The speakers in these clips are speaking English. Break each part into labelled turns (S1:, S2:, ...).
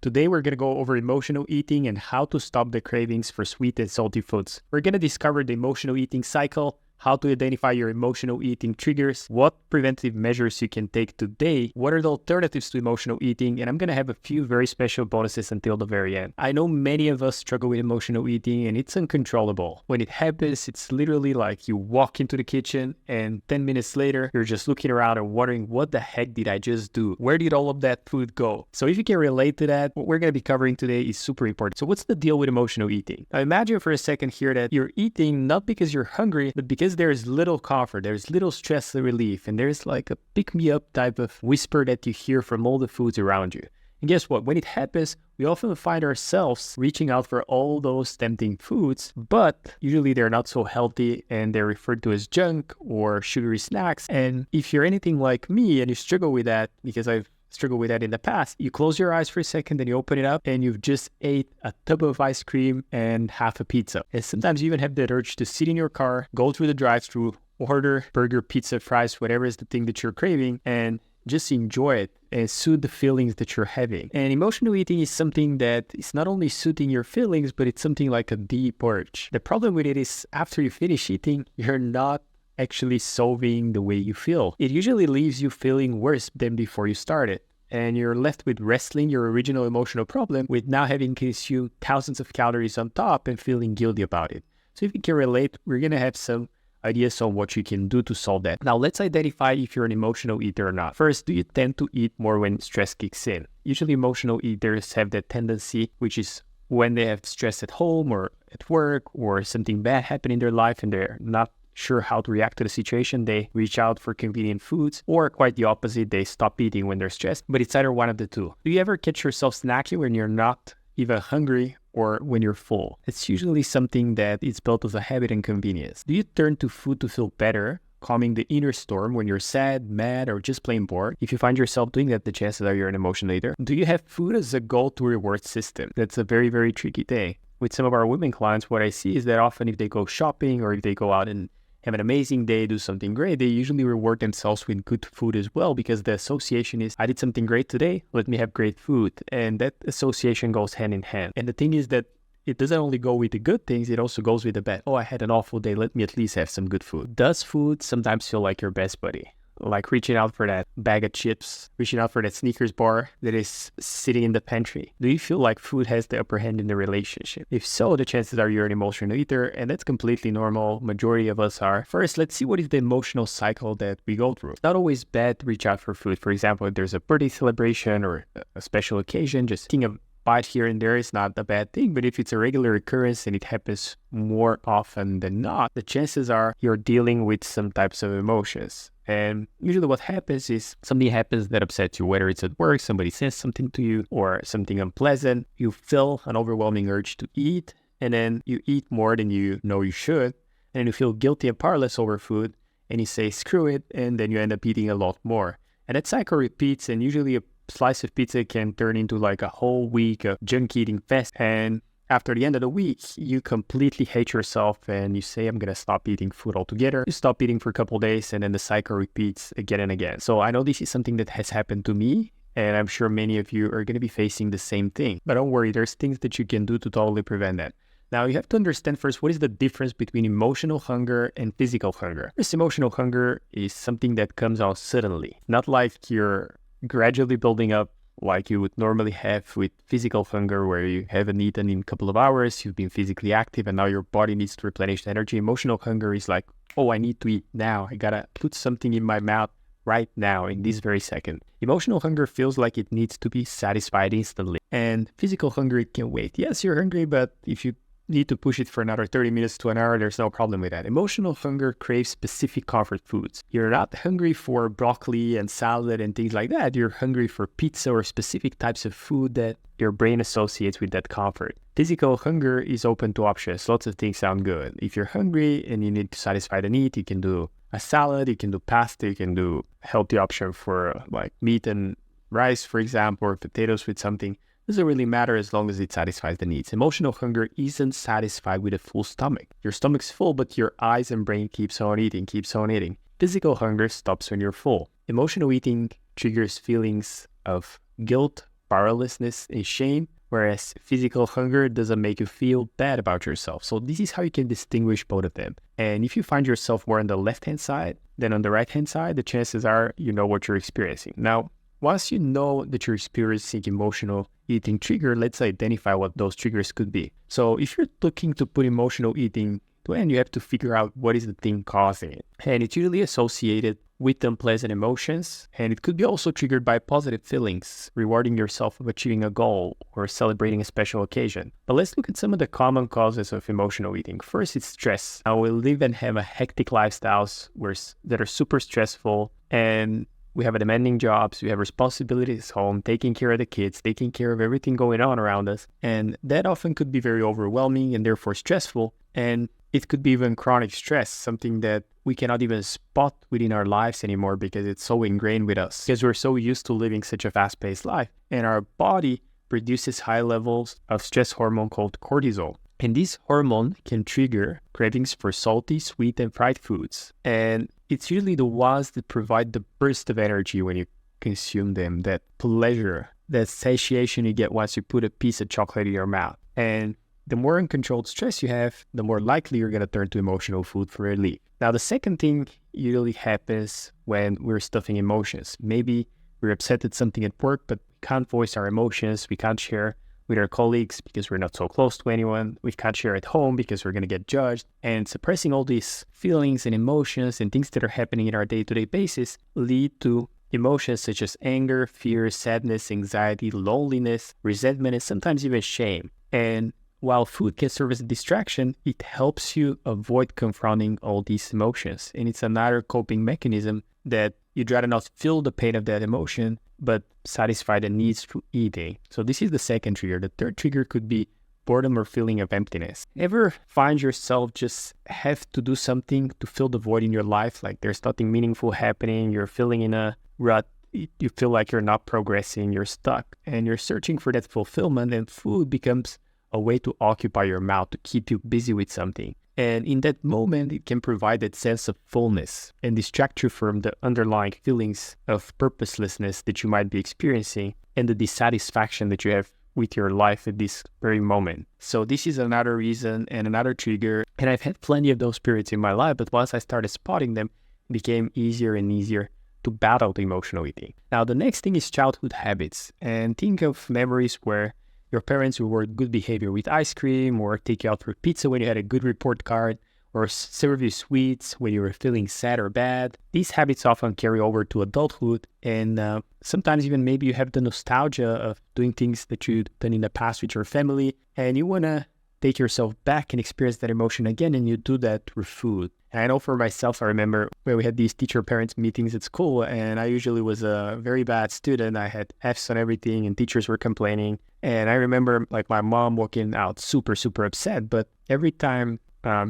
S1: Today we're going to go over emotional eating and how to stop the cravings for sweet and salty foods. We're going to discover the emotional eating cycle, how to identify your emotional eating triggers, what preventive measures you can take today, what are the alternatives to emotional eating, and I'm going to have a few very special bonuses until the very end. I know many of us struggle with emotional eating and it's uncontrollable. When it happens, it's literally like you walk into the kitchen and 10 minutes later, you're just looking around and wondering, what the heck did I just do? Where did all of that food go? So if you can relate to that, what we're going to be covering today is super important. So what's the deal with emotional eating? Now imagine for a second here that you're eating not because you're hungry, but because there's little comfort, there's little stress relief, and there's like a pick-me-up type of whisper that you hear from all the foods around you. And guess what? When it happens, we often find ourselves reaching out for all those tempting foods, but usually they're not so healthy and they're referred to as junk or sugary snacks. And if you're anything like me and you struggle with that, because I've struggled with that in the past, you close your eyes for a second, then you open it up and you've just ate a tub of ice cream and half a pizza. And sometimes you even have that urge to sit in your car, go through the drive-thru, order burger, pizza, fries, whatever is the thing that you're craving, and just enjoy it and soothe the feelings that you're having. And emotional eating is something that is not only soothing your feelings, but it's something like a deep urge. The problem with it is after you finish eating, you're not actually solving the way you feel. It usually leaves you feeling worse than before you started. And you're left with wrestling your original emotional problem with now having consumed thousands of calories on top and feeling guilty about it. So if you can relate, we're going to have some ideas on what you can do to solve that. Now let's identify if you're an emotional eater or not. First, do you tend to eat more when stress kicks in? Usually emotional eaters have that tendency, which is when they have stress at home or at work or something bad happened in their life and they're not sure how to react to the situation, they reach out for convenient foods, or quite the opposite, they stop eating when they're stressed, but it's either one of the two. Do you ever catch yourself snacking when you're not even hungry or when you're full? It's usually something that is built as a habit and convenience. Do you turn to food to feel better, calming the inner storm when you're sad, mad, or just plain bored? If you find yourself doing that, the chances are you're an emotional eater. Do you have food as a go-to reward system? That's a very, very tricky thing. With some of our women clients, what I see is that often if they go shopping or if they go out and have an amazing day, do something great, they usually reward themselves with good food as well, because the association is, I did something great today, let me have great food. And that association goes hand in hand. And the thing is that it doesn't only go with the good things, it also goes with the bad. Oh, I had an awful day, let me at least have some good food. Does food sometimes feel like your best buddy? Like reaching out for that bag of chips, reaching out for that Snickers bar that is sitting in the pantry. Do you feel like food has the upper hand in the relationship? If so, the chances are you're an emotional eater, and that's completely normal. Majority of us are. First, let's see what is the emotional cycle that we go through. It's not always bad to reach out for food. For example, if there's a birthday celebration or a special occasion, just taking a bite here and there is not a bad thing. But if it's a regular occurrence and it happens more often than not, the chances are you're dealing with some types of emotions. And usually what happens is something happens that upsets you, whether it's at work, somebody says something to you, or something unpleasant. You feel an overwhelming urge to eat, and then you eat more than you know you should, and then you feel guilty and powerless over food, and you say, screw it, and then you end up eating a lot more. And that cycle repeats, and usually a slice of pizza can turn into like a whole week of junk eating fest. And after the end of the week, you completely hate yourself and you say, I'm going to stop eating food altogether. You stop eating for a couple of days and then the cycle repeats again and again. So I know this is something that has happened to me, and I'm sure many of you are going to be facing the same thing. But don't worry, there's things that you can do to totally prevent that. Now, you have to understand first, what is the difference between emotional hunger and physical hunger? First, emotional hunger is something that comes out suddenly, not like you're gradually building up like you would normally have with physical hunger, where you haven't eaten in a couple of hours, you've been physically active, and now your body needs to replenish the energy. Emotional hunger is like, oh, I need to eat now. I gotta put something in my mouth right now, in this very second. Emotional hunger feels like it needs to be satisfied instantly. And physical hunger, it can wait. Yes, you're hungry, but if you need to push it for another 30 minutes to an hour, there's no problem with that. Emotional hunger craves specific comfort foods. You're not hungry for broccoli and salad and things like that. You're hungry for pizza or specific types of food that your brain associates with that comfort. Physical hunger is open to options. Lots of things sound good. If you're hungry and you need to satisfy the need, you can do a salad, you can do pasta, you can do healthy option for like meat and rice, for example, or potatoes with something. Doesn't really matter as long as it satisfies the needs. Emotional hunger isn't satisfied with a full stomach. Your stomach's full, but your eyes and brain keeps on eating, keeps on eating. Physical hunger stops when you're full. Emotional eating triggers feelings of guilt, powerlessness and shame, whereas physical hunger doesn't make you feel bad about yourself. So this is how you can distinguish both of them. And if you find yourself more on the left-hand side than on the right-hand side, the chances are you know what you're experiencing. Now, once you know that you're experiencing emotional eating trigger, let's identify what those triggers could be. So if you're looking to put emotional eating to end, you have to figure out what is the thing causing it. And it's usually associated with unpleasant emotions, and it could be also triggered by positive feelings, rewarding yourself of achieving a goal or celebrating a special occasion. But let's look at some of the common causes of emotional eating. First, it's stress. Now, we live and have a hectic lifestyles that are super stressful, and we have demanding jobs, we have responsibilities at home, taking care of the kids, taking care of everything going on around us. And that often could be very overwhelming and therefore stressful. And it could be even chronic stress, something that we cannot even spot within our lives anymore because it's so ingrained with us, because we're so used to living such a fast-paced life. And our body produces high levels of stress hormone called cortisol. And this hormone can trigger cravings for salty, sweet, and fried foods. And it's usually the ones that provide the burst of energy when you consume them, that pleasure, that satiation you get once you put a piece of chocolate in your mouth. And the more uncontrolled stress you have, the more likely you're going to turn to emotional food for relief. Now, the second thing usually happens when we're stuffing emotions. Maybe we're upset at something at work, but we can't voice our emotions. We can't share with our colleagues because we're not so close to anyone. We can't share at home because we're going to get judged. And suppressing all these feelings and emotions and things that are happening in our day-to-day basis lead to emotions such as anger, fear, sadness, anxiety, loneliness, resentment, and sometimes even shame. And while food can serve as a distraction, it helps you avoid confronting all these emotions. And it's another coping mechanism that you'd rather not feel the pain of that emotion, but satisfy the needs through eating. So this is the second trigger. The third trigger could be boredom or feeling of emptiness. Ever find yourself just have to do something to fill the void in your life? Like there's nothing meaningful happening, you're feeling in a rut, you feel like you're not progressing, you're stuck, and you're searching for that fulfillment, and food becomes a way to occupy your mouth, to keep you busy with something. And in that moment, it can provide that sense of fullness and distract you from the underlying feelings of purposelessness that you might be experiencing and the dissatisfaction that you have with your life at this very moment. So this is another reason and another trigger. And I've had plenty of those periods in my life, but once I started spotting them, it became easier and easier to battle the emotional eating. Now, the next thing is childhood habits. And think of memories where your parents reward good behavior with ice cream, or take you out for pizza when you had a good report card, or serve you sweets when you were feeling sad or bad. These habits often carry over to adulthood, and sometimes even maybe you have the nostalgia of doing things that you've done in the past with your family, and you want to take yourself back and experience that emotion again, and you do that through food. And I know for myself, I remember when we had these teacher-parents meetings at school, and I usually was a very bad student. I had Fs on everything, and teachers were complaining. And I remember like my mom walking out super, super upset, but every time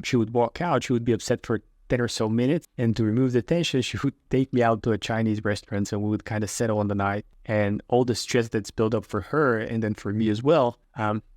S1: she would walk out, she would be upset for 10 or so minutes. And to remove the tension, she would take me out to a Chinese restaurant, and we would kind of settle on the night. And all the stress that's built up for her, and then for me as well,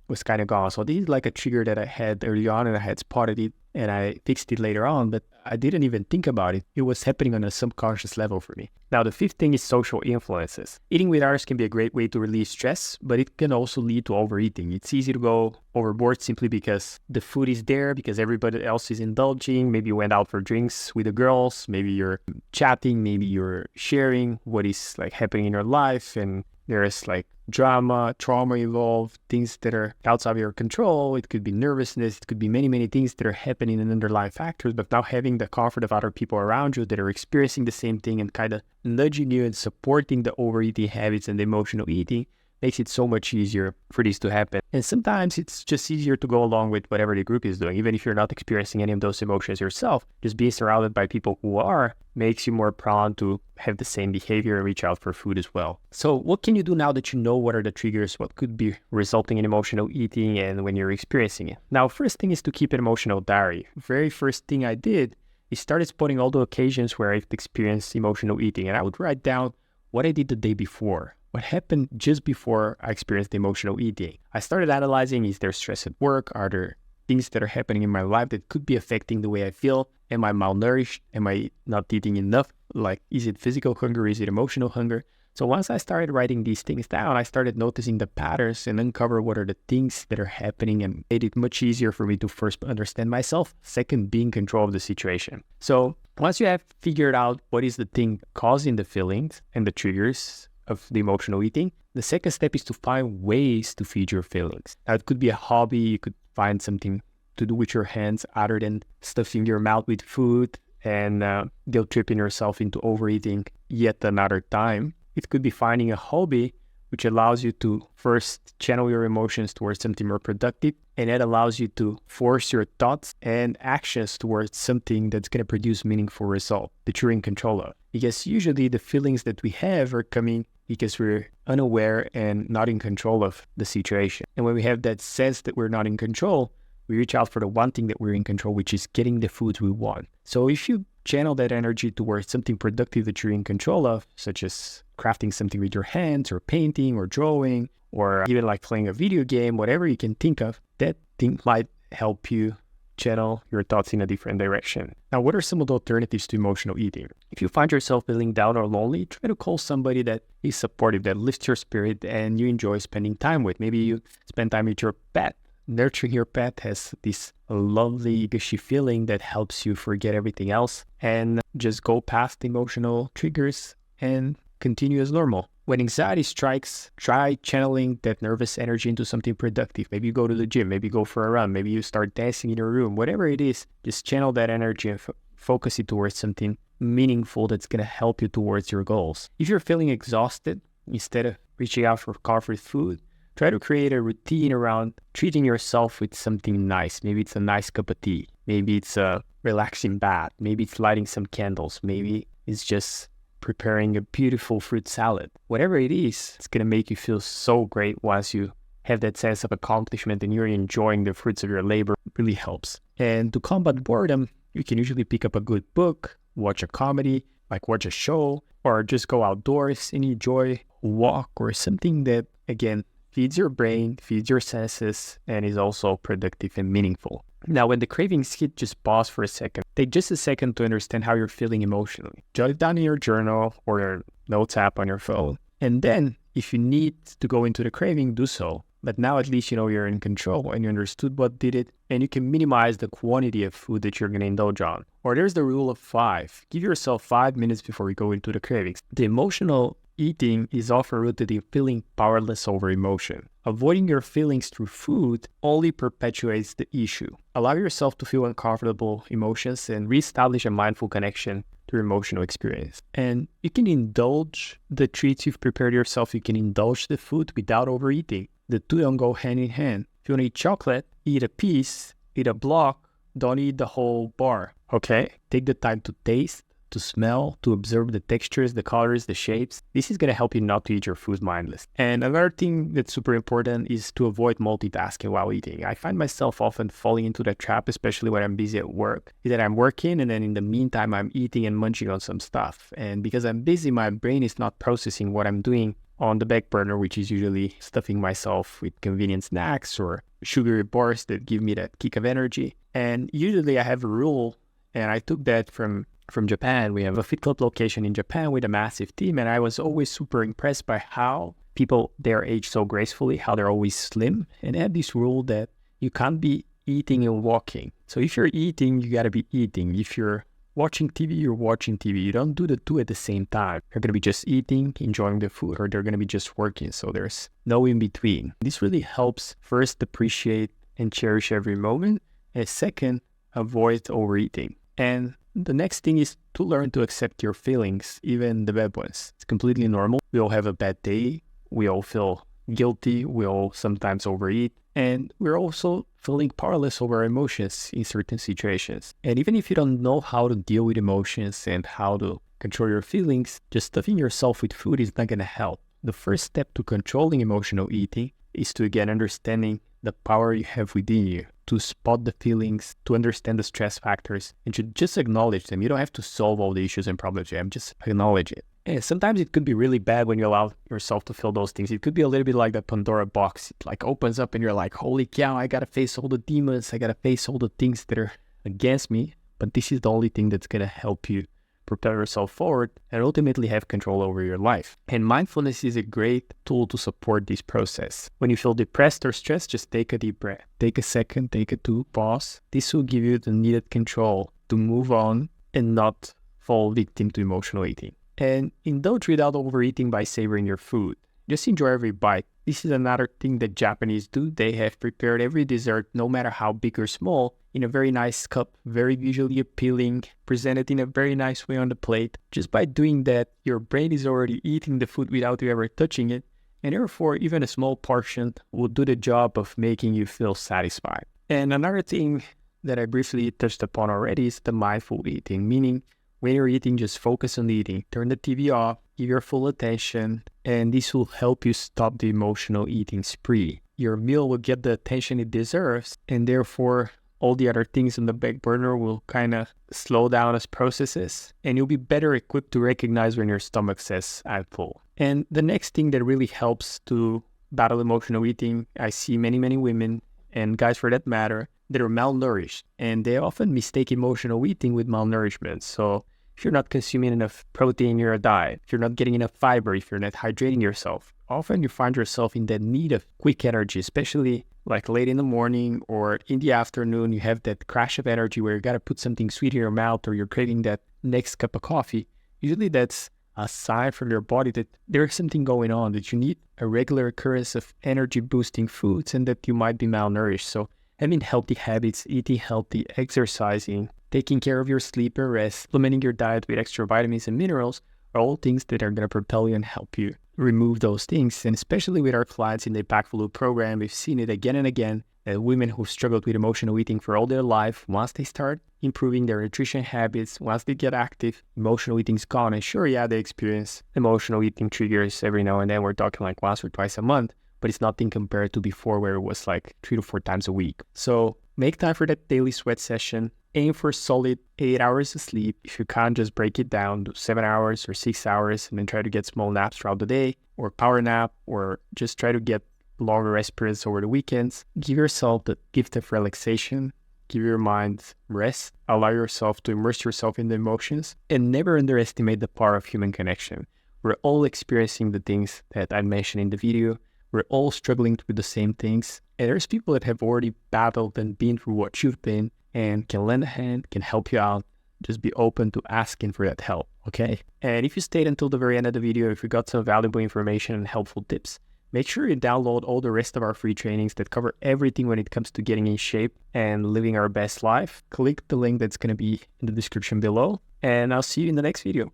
S1: was kind of gone. So this is like a trigger that I had early on, and I had spotted it, and I fixed it later on, but I didn't even think about it. It was happening on a subconscious level for me. Now, the fifth thing is social influences. Eating with others can be a great way to relieve stress, but it can also lead to overeating. It's easy to go overboard simply because the food is there, because everybody else is indulging. Maybe you went out for drinks with the girls, maybe you're chatting, maybe you're sharing what is like happening in your life, and there's like trauma involved, things that are outside of your control. It could be nervousness. It could be many, many things that are happening and underlying factors. But now having the comfort of other people around you that are experiencing the same thing and kind of nudging you and supporting the overeating habits and the emotional eating makes it so much easier for this to happen. And sometimes it's just easier to go along with whatever the group is doing. Even if you're not experiencing any of those emotions yourself, just being surrounded by people who are makes you more prone to have the same behavior and reach out for food as well. So what can you do now that you know what are the triggers, what could be resulting in emotional eating, and when you're experiencing it? Now, first thing is to keep an emotional diary. Very first thing I did is started spotting all the occasions where I've experienced emotional eating, and I would write down what I did the day before. What happened just before I experienced emotional eating? I started analyzing, is there stress at work? Are there things that are happening in my life that could be affecting the way I feel? Am I malnourished? Am I not eating enough? Like, is it physical hunger? Is it emotional hunger? So once I started writing these things down, I started noticing the patterns and uncover what are the things that are happening, and made it much easier for me to first understand myself, second, be in control of the situation. So once you have figured out what is the thing causing the feelings and the triggers of the emotional eating, the second step is to find ways to feed your feelings. Now, it could be a hobby. You could find something to do with your hands other than stuffing your mouth with food and guilt-tripping yourself into overeating yet another time. It could be finding a hobby which allows you to first channel your emotions towards something more productive, and that allows you to force your thoughts and actions towards something that's going to produce meaningful result that you're in control of. Because usually the feelings that we have are coming because we're unaware and not in control of the situation. And when we have that sense that we're not in control, we reach out for the one thing that we're in control, which is getting the food we want. So if you channel that energy towards something productive that you're in control of, such as crafting something with your hands or painting or drawing, or even like playing a video game, whatever you can think of, that thing might help you channel your thoughts in a different direction. Now, what are some of the alternatives to emotional eating? If you find yourself feeling down or lonely, try to call somebody that is supportive, that lifts your spirit and you enjoy spending time with. Maybe you spend time with your pet. Nurturing your pet has this lovely, gushy feeling that helps you forget everything else and just go past emotional triggers and continue as normal. When anxiety strikes, try channeling that nervous energy into something productive. Maybe you go to the gym, maybe you go for a run, maybe you start dancing in your room, whatever it is, just channel that energy and focus it towards something meaningful that's going to help you towards your goals. If you're feeling exhausted, instead of reaching out for comfort food, try to create a routine around treating yourself with something nice. Maybe it's a nice cup of tea. Maybe it's a relaxing bath. Maybe it's lighting some candles. Maybe it's just preparing a beautiful fruit salad. Whatever it is, it's going to make you feel so great once you have that sense of accomplishment and you're enjoying the fruits of your labor. It really helps. And to combat boredom, you can usually pick up a good book, watch a comedy, like watch a show, or just go outdoors and enjoy a walk or something that, again, feeds your brain, feeds your senses, and is also productive and meaningful. Now, when the cravings hit, just pause for a second. Take just a second to understand how you're feeling emotionally. Jot it down in your journal or your notes app on your phone. And then, if you need to go into the craving, do so. But now at least you know you're in control and you understood what did it, and you can minimize the quantity of food that you're going to indulge on. Or there's the rule of 5. Give yourself 5 minutes before you go into the cravings. The emotional eating is often rooted in feeling powerless over emotion. Avoiding your feelings through food only perpetuates the issue. Allow yourself to feel uncomfortable emotions and reestablish a mindful connection to your emotional experience. And you can indulge the treats you've prepared yourself. You can indulge the food without overeating. The two don't go hand in hand. If you want to eat chocolate, eat a piece, eat a block, don't eat the whole bar. Okay? Take the time to taste, to smell, to observe the textures, the colors, the shapes. This is going to help you not to eat your food mindless. And another thing that's super important is to avoid multitasking while eating. I find myself often falling into that trap, especially when I'm busy at work, is that I'm working and then in the meantime, I'm eating and munching on some stuff. And because I'm busy, my brain is not processing what I'm doing on the back burner, which is usually stuffing myself with convenient snacks or sugary bars that give me that kick of energy. And usually I have a rule, and I took that from Japan. We have a Fit Club location in Japan with a massive team, and I was always super impressed by how people there age so gracefully, how they're always slim, and they have this rule that you can't be eating and walking. So if you're eating, you got to be eating. If you're watching TV, you're watching TV. You don't do the two at the same time. You're going to be just eating, enjoying the food, or they're going to be just working. So there's no in between. This really helps first appreciate and cherish every moment, and second, avoid overeating. And the next thing is to learn to accept your feelings, even the bad ones. It's completely normal. We all have a bad day. We all feel guilty. We all sometimes overeat. And we're also feeling powerless over our emotions in certain situations. And even if you don't know how to deal with emotions and how to control your feelings, just stuffing yourself with food is not going to help. The first step to controlling emotional eating is to, again, understanding the power you have within you, to spot the feelings, to understand the stress factors, and to just acknowledge them. You don't have to solve all the issues and problems you have, just acknowledge it. And sometimes it could be really bad when you allow yourself to feel those things. It could be a little bit like that Pandora box. It like opens up and you're like, holy cow, I gotta face all the demons. I gotta face all the things that are against me. But this is the only thing that's gonna help you propel yourself forward and ultimately have control over your life. And mindfulness is a great tool to support this process. When you feel depressed or stressed, just take a deep breath. Take a second, take a two, pause. This will give you the needed control to move on and not fall victim to emotional eating. And indulge without overeating by savoring your food. Just enjoy every bite. This is another thing that Japanese do. They have prepared every dessert, no matter how big or small, in a very nice cup, very visually appealing, presented in a very nice way on the plate. Just by doing that, your brain is already eating the food without you ever touching it, and therefore even a small portion will do the job of making you feel satisfied. And another thing that I briefly touched upon already is the mindful eating, meaning when you're eating, just focus on eating. Turn the TV off, give your full attention, and this will help you stop the emotional eating spree. Your meal will get the attention it deserves, and therefore all the other things on the back burner will kind of slow down as processes, and you'll be better equipped to recognize when your stomach says, I'm full. And the next thing that really helps to battle emotional eating, I see many women, and guys for that matter, that are malnourished, and they often mistake emotional eating with malnourishment. So if you're not consuming enough protein in your diet, if you're not getting enough fiber, if you're not hydrating yourself, often you find yourself in that need of quick energy, especially like late in the morning or in the afternoon. You have that crash of energy where you got to put something sweet in your mouth, or you're craving that next cup of coffee. Usually that's a sign from your body that there's something going on, that you need a regular occurrence of energy boosting foods and that you might be malnourished. So having healthy habits, eating healthy, exercising, taking care of your sleep and rest, supplementing your diet with extra vitamins and minerals are all things that are going to propel you and help you remove those things. And especially with our clients in the Impactful Loop program, we've seen it again and again that women who struggled with emotional eating for all their life, once they start improving their nutrition habits, once they get active, emotional eating's gone. And sure, yeah, they experience emotional eating triggers every now and then. We're talking like once or twice a month, but it's nothing compared to before where it was like 3 to 4 times a week. So make time for that daily sweat session. Aim for solid 8 hours of sleep. If you can't, just break it down to 7 hours or 6 hours, and then try to get small naps throughout the day, or power nap, or just try to get longer rest periods over the weekends. Give yourself the gift of relaxation. Give your mind rest. Allow yourself to immerse yourself in the emotions, and never underestimate the power of human connection. We're all experiencing the things that I mentioned in the video. We're all struggling with the same things, and there's people that have already battled and been through what you've been and can lend a hand, can help you out. Just be open to asking for that help, okay? And if you stayed until the very end of the video, if you got some valuable information and helpful tips, make sure you download all the rest of our free trainings that cover everything when it comes to getting in shape and living our best life. Click the link that's going to be in the description below, and I'll see you in the next video.